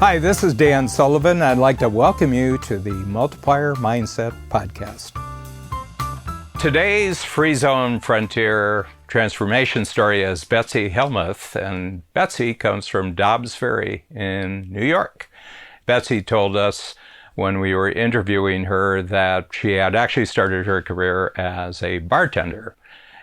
Hi, this is Dan Sullivan. I'd like to welcome you to the Multiplier Mindset Podcast. Today's Free Zone Frontier transformation story is Betsy Helmuth, and Betsy comes from Dobbs Ferry in New York. Betsy told us when we were interviewing her that she had actually started her career as a bartender,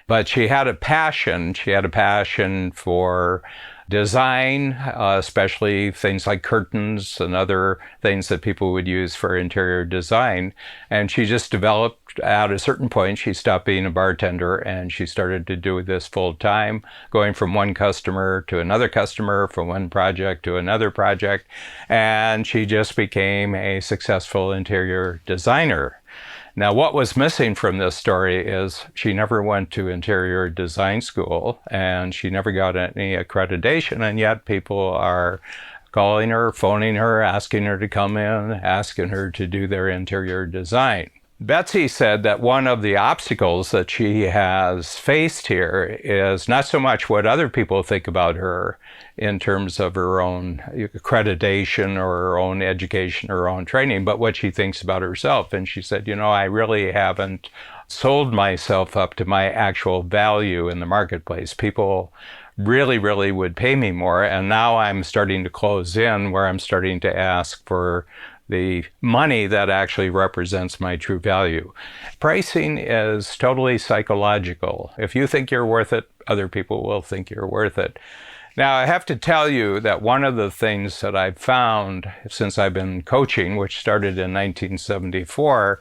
but she had a passion. She had a passion for design, especially things like curtains and other things that people would use for interior design. And she just developed, at a certain point, she stopped being a bartender and she started to do this full time, going from one customer to another customer, from one project to another project. And she just became a successful interior designer. Now, what was missing from this story is she never went to interior design school and she never got any accreditation, and yet people are calling her, phoning her, asking her to come in, asking her to do their interior design. Betsy said that one of the obstacles that she has faced here is not so much what other people think about her in terms of her own accreditation or her own education or her own training, but what she thinks about herself. And she said, I really haven't sold myself up to my actual value in the marketplace. People really would pay me more. And now I'm starting to close in where I'm starting to ask for the money that actually represents my true value. Pricing is totally psychological. If you think you're worth it, other people will think you're worth it. Now, I have to tell you that one of the things that I've found since I've been coaching, which started in 1974,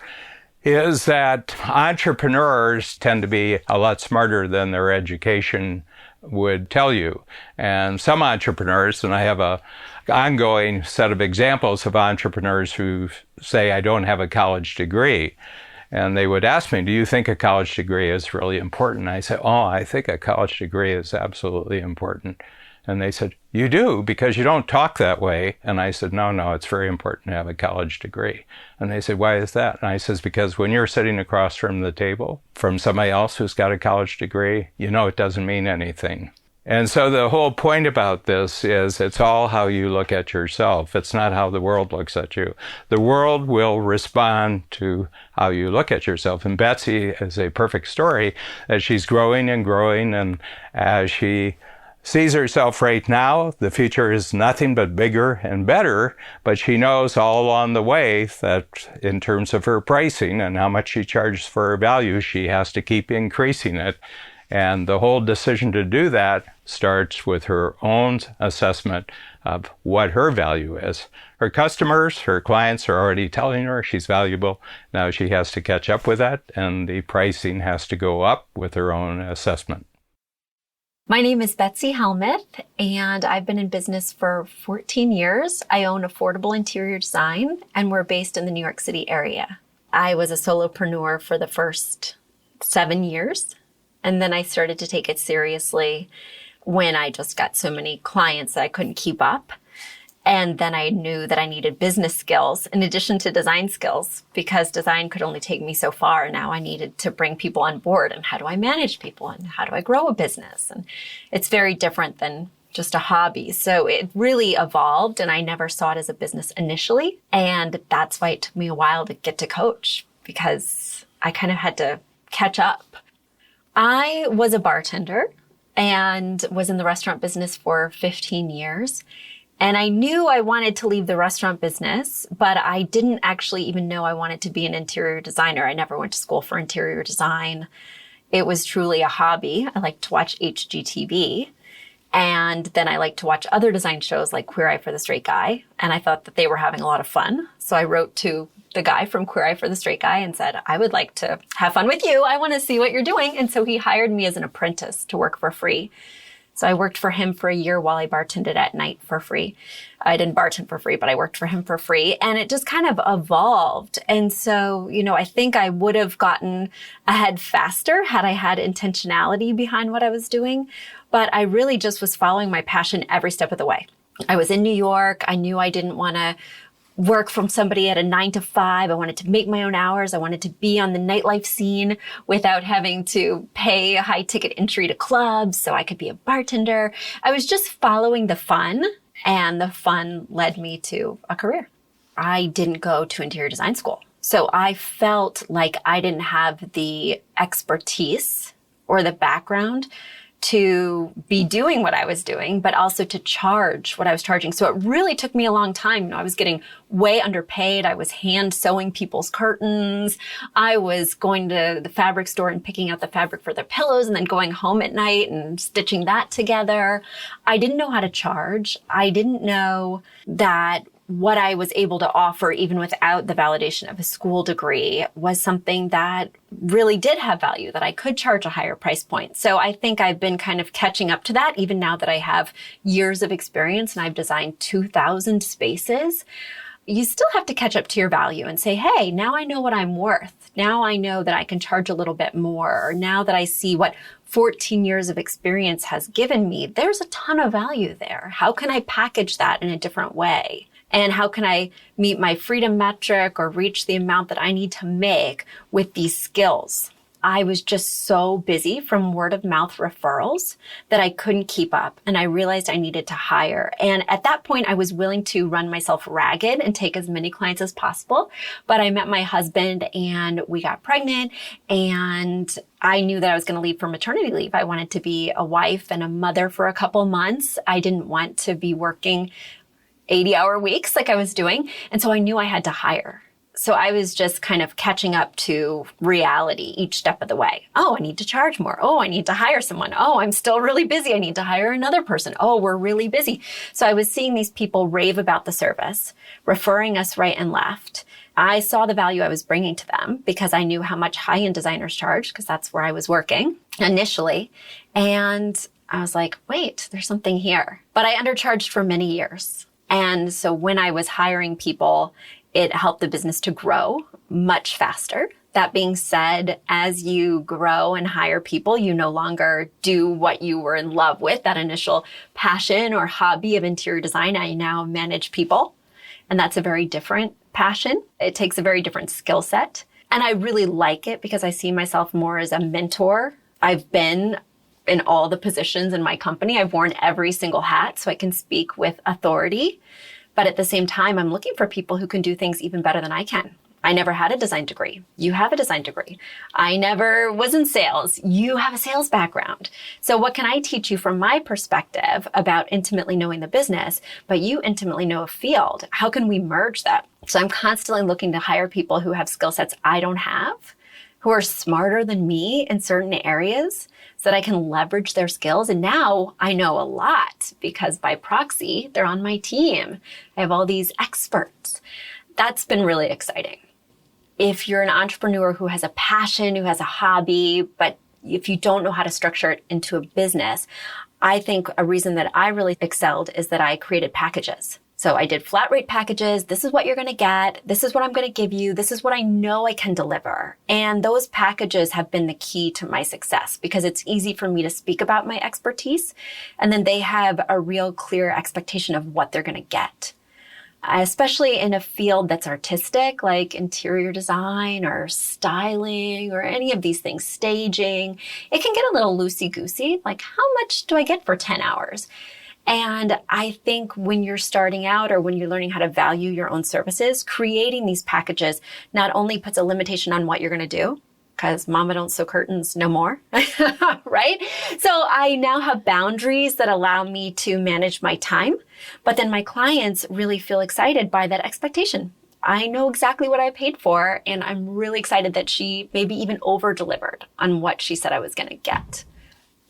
is that entrepreneurs tend to be a lot smarter than their education would tell you. And some entrepreneurs, and I have a ongoing set of examples of entrepreneurs who say, I don't have a college degree. And they would ask me, do you think a college degree is really important? I said, I think a college degree is absolutely important. And they said, you do, because you don't talk that way. And I said, no, it's very important to have a college degree. And they said, why is that? And I says, because when you're sitting across from the table from somebody else who's got a college degree, it doesn't mean anything. And so the whole point about this is it's all how you look at yourself. It's not how the world looks at you. The world will respond to how you look at yourself. And Betsy is a perfect story that she's growing and growing. And as she sees herself right now, the future is nothing but bigger and better, but she knows all along the way that in terms of her pricing and how much she charges for her value, she has to keep increasing it. And the whole decision to do that starts with her own assessment of what her value is. Her customers, her clients are already telling her she's valuable. Now she has to catch up with that, and the pricing has to go up with her own assessment. My name is Betsy Helmuth, and I've been in business for 14 years. I own Affordable Interior Design, and we're based in the New York City area. I was a solopreneur for the first 7 years, and then I started to take it seriously when I just got so many clients that I couldn't keep up. And then I knew that I needed business skills in addition to design skills, because design could only take me so far. And now I needed to bring people on board. And how do I manage people? And how do I grow a business? And it's very different than just a hobby. So it really evolved, and I never saw it as a business initially. And that's why it took me a while to get to coach, because I kind of had to catch up. I was a bartender and was in the restaurant business for 15 years. And I knew I wanted to leave the restaurant business, but I didn't actually even know I wanted to be an interior designer. I never went to school for interior design. It was truly a hobby. I liked to watch HGTV. And then I liked to watch other design shows like Queer Eye for the Straight Guy. And I thought that they were having a lot of fun. So I wrote to the guy from Queer Eye for the Straight Guy and said, I would like to have fun with you. I want to see what you're doing. And so he hired me as an apprentice to work for free. So I worked for him for a year while I bartended at night for free. I didn't bartend for free, but I worked for him for free. And it just kind of evolved. And so, I think I would have gotten ahead faster had I had intentionality behind what I was doing. But I really just was following my passion every step of the way. I was in New York. I knew I didn't want to work from somebody at a 9 to 5. I wanted to make my own hours. I wanted to be on the nightlife scene without having to pay a high ticket entry to clubs so I could be a bartender. I was just following the fun And the fun led me to a career. I didn't go to interior design school. So I felt like I didn't have the expertise or the background to be doing what I was doing, but also to charge what I was charging. So it really took me a long time. I was getting way underpaid. I was hand sewing people's curtains. I was going to the fabric store and picking out the fabric for their pillows and then going home at night and stitching that together. I didn't know how to charge. I didn't know that what I was able to offer, even without the validation of a school degree, was something that really did have value, that I could charge a higher price point. So I think I've been kind of catching up to that, even now that I have years of experience and I've designed 2,000 spaces. You still have to catch up to your value and say, hey, now I know what I'm worth. Now I know that I can charge a little bit more. Or now that I see what 14 years of experience has given me, there's a ton of value there. How can I package that in a different way? And how can I meet my freedom metric or reach the amount that I need to make with these skills? I was just so busy from word of mouth referrals that I couldn't keep up. And I realized I needed to hire. And at that point, I was willing to run myself ragged and take as many clients as possible. But I met my husband and we got pregnant, and I knew that I was going to leave for maternity leave. I wanted to be a wife and a mother for a couple months. I didn't want to be working 80-hour weeks like I was doing. And so I knew I had to hire. So I was just kind of catching up to reality each step of the way. Oh, I need to charge more. Oh, I need to hire someone. Oh, I'm still really busy. I need to hire another person. Oh, we're really busy. So I was seeing these people rave about the service, referring us right and left. I saw the value I was bringing to them because I knew how much high-end designers charged, because that's where I was working initially. And I was like, wait, there's something here. But I undercharged for many years. And so when I was hiring people, it helped the business to grow much faster. That being said, as you grow and hire people, you no longer do what you were in love with, that initial passion or hobby of interior design. I now manage people, and that's a very different passion. It takes a very different skill set. And I really like it because I see myself more as a mentor. I've been in all the positions in my company. I've worn every single hat so I can speak with authority. But at the same time, I'm looking for people who can do things even better than I can. I never had a design degree. You have a design degree. I never was in sales. You have a sales background. So what can I teach you from my perspective about intimately knowing the business, but you intimately know a field? How can we merge that? So I'm constantly looking to hire people who have skill sets I don't have, who are smarter than me in certain areas, so that I can leverage their skills. And now I know a lot because by proxy, they're on my team. I have all these experts. That's been really exciting. If you're an entrepreneur who has a passion, who has a hobby, but if you don't know how to structure it into a business, I think a reason that I really excelled is that I created packages. So I did flat rate packages. This is what you're going to get. This is what I'm going to give you. This is what I know I can deliver. And those packages have been the key to my success because it's easy for me to speak about my expertise. And then they have a real clear expectation of what they're going to get. Especially in a field that's artistic, like interior design or styling or any of these things, staging, it can get a little loosey-goosey. Like, how much do I get for 10 hours? And I think when you're starting out or when you're learning how to value your own services, creating these packages not only puts a limitation on what you're going to do, because mama don't sew curtains no more, right? So I now have boundaries that allow me to manage my time, but then my clients really feel excited by that expectation. I know exactly what I paid for, and I'm really excited that she maybe even over-delivered on what she said I was going to get.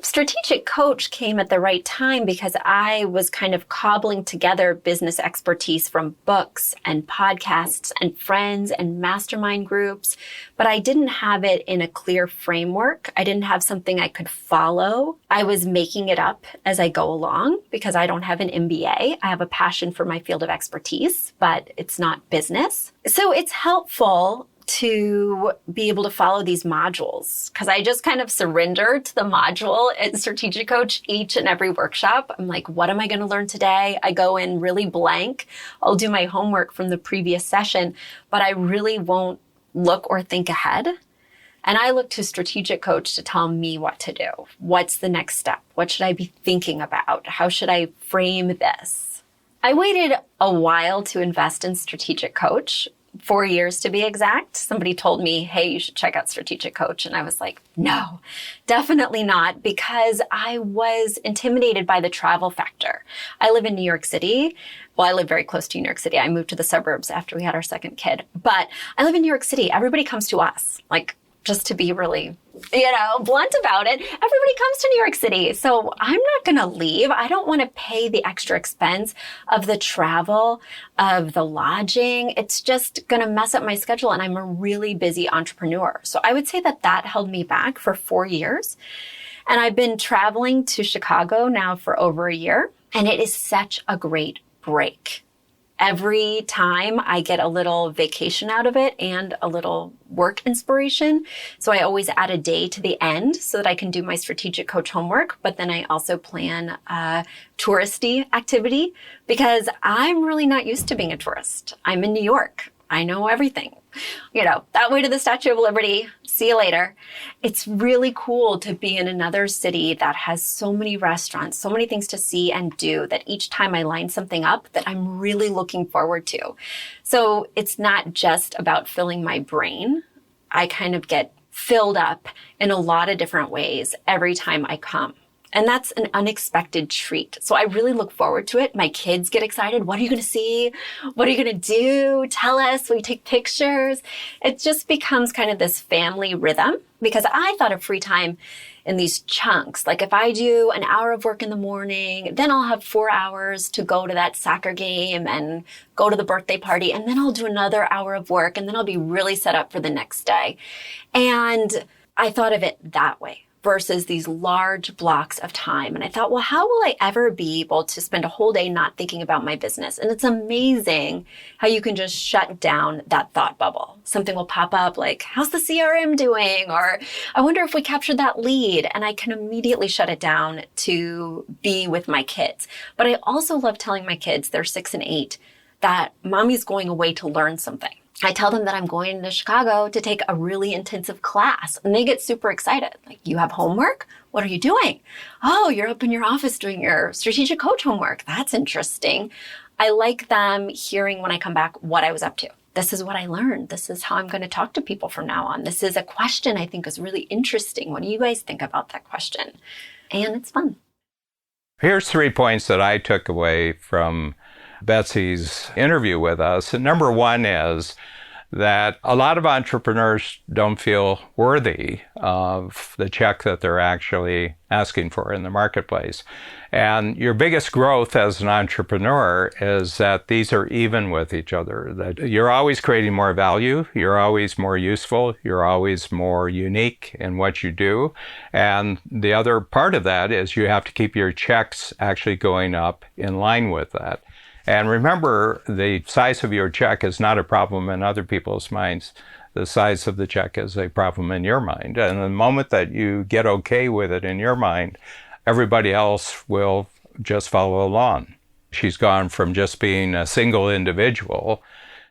Strategic coach came at the right time because I was kind of cobbling together business expertise from books and podcasts and friends and mastermind groups, but I didn't have it in a clear framework. I didn't have something I could follow. I was making it up as I go along because I don't have an MBA. I have a passion for my field of expertise, but it's not business. So it's helpful to be able to follow these modules because I just kind of surrendered to the module at Strategic Coach each and every workshop. I'm like, what am I going to learn today? I go in really blank. I'll do my homework from the previous session, but I really won't look or think ahead. And I look to Strategic Coach to tell me what to do. What's the next step? What should I be thinking about? How should I frame this? I waited a while to invest in Strategic Coach, 4 years to be exact. Somebody told me, hey, you should check out Strategic Coach. And I was like, no, definitely not, because I was intimidated by the travel factor. I live in New York City. Well, I live very close to New York City. I moved to the suburbs after we had our second kid. But I live in New York City. Everybody comes to us. Like, just to be really, blunt about it, everybody comes to New York City. So I'm not going to leave. I don't want to pay the extra expense of the travel, of the lodging. It's just going to mess up my schedule. And I'm a really busy entrepreneur. So I would say that held me back for 4 years. And I've been traveling to Chicago now for over a year. And it is such a great break. Every time I get a little vacation out of it and a little work inspiration. So I always add a day to the end so that I can do my Strategic Coach homework. But then I also plan a touristy activity because I'm really not used to being a tourist. I'm in New York. I know everything. That way to the Statue of Liberty. See you later. It's really cool to be in another city that has so many restaurants, so many things to see and do, that each time I line something up that I'm really looking forward to. So it's not just about filling my brain. I kind of get filled up in a lot of different ways every time I come. And that's an unexpected treat. So I really look forward to it. My kids get excited. What are you going to see? What are you going to do? Tell us. Will you take pictures? It just becomes kind of this family rhythm, because I thought of free time in these chunks. Like if I do an hour of work in the morning, then I'll have 4 hours to go to that soccer game and go to the birthday party. And then I'll do another hour of work, and then I'll be really set up for the next day. And I thought of it that way, versus these large blocks of time. And I thought, well, how will I ever be able to spend a whole day not thinking about my business? And it's amazing how you can just shut down that thought bubble. Something will pop up like, how's the CRM doing? Or I wonder if we captured that lead. And I can immediately shut it down to be with my kids. But I also love telling my kids, they're 6 and 8, that mommy's going away to learn something. I tell them that I'm going to Chicago to take a really intensive class, and they get super excited. Like, you have homework? What are you doing? Oh, you're up in your office doing your Strategic Coach homework. That's interesting. I like them hearing when I come back what I was up to. This is what I learned. This is how I'm going to talk to people from now on. This is a question I think is really interesting. What do you guys think about that question? And it's fun. Here's 3 points that I took away from Betsy's interview with us. And number one is that a lot of entrepreneurs don't feel worthy of the check that they're actually asking for in the marketplace. And your biggest growth as an entrepreneur is that these are even with each other, that you're always creating more value, you're always more useful, you're always more unique in what you do. And the other part of that is you have to keep your checks actually going up in line with that. And remember, the size of your check is not a problem in other people's minds. The size of the check is a problem in your mind. And the moment that you get okay with it in your mind, everybody else will just follow along. She's gone from just being a single individual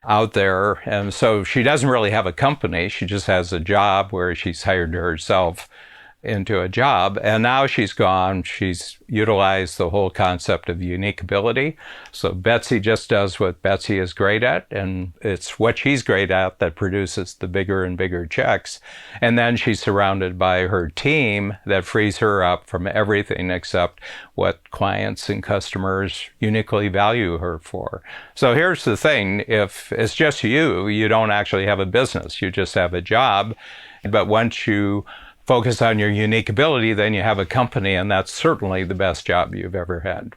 out there. And so she doesn't really have a company. She just has a job where she's hired herself into a job. And now she's utilized the whole concept of unique ability. So Betsy just does what Betsy is great at, and it's what she's great at that produces the bigger and bigger checks. And then she's surrounded by her team that frees her up from everything except what clients and customers uniquely value her for. So here's the thing. If it's just you don't actually have a business. You just have a job. But once you focus on your unique ability, then you have a company, and that's certainly the best job you've ever had.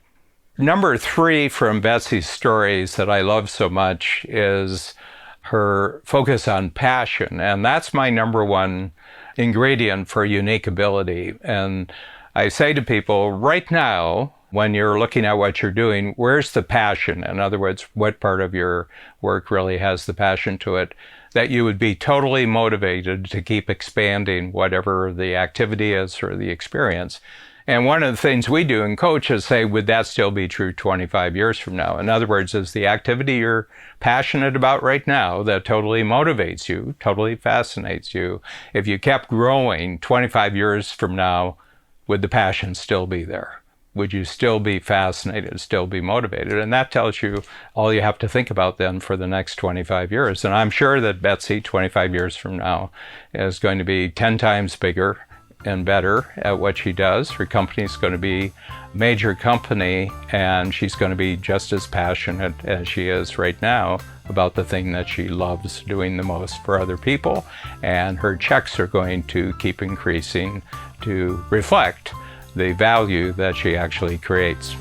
Number 3 from Betsy's stories that I love so much is her focus on passion. And that's my number one ingredient for unique ability. And I say to people, right now, when you're looking at what you're doing, where's the passion? In other words, what part of your work really has the passion to it? That you would be totally motivated to keep expanding whatever the activity is or the experience. And one of the things we do in Coach is say, would that still be true 25 years from now? In other words, is the activity you're passionate about right now that totally motivates you, totally fascinates you, if you kept growing 25 years from now, would the passion still be there? would you still be fascinated, still be motivated? And that tells you all you have to think about then for the next 25 years. And I'm sure that Betsy, 25 years from now, is going to be 10 times bigger and better at what she does. Her company's going to be a major company, and she's going to be just as passionate as she is right now about the thing that she loves doing the most for other people. And her checks are going to keep increasing to reflect the value that she actually creates.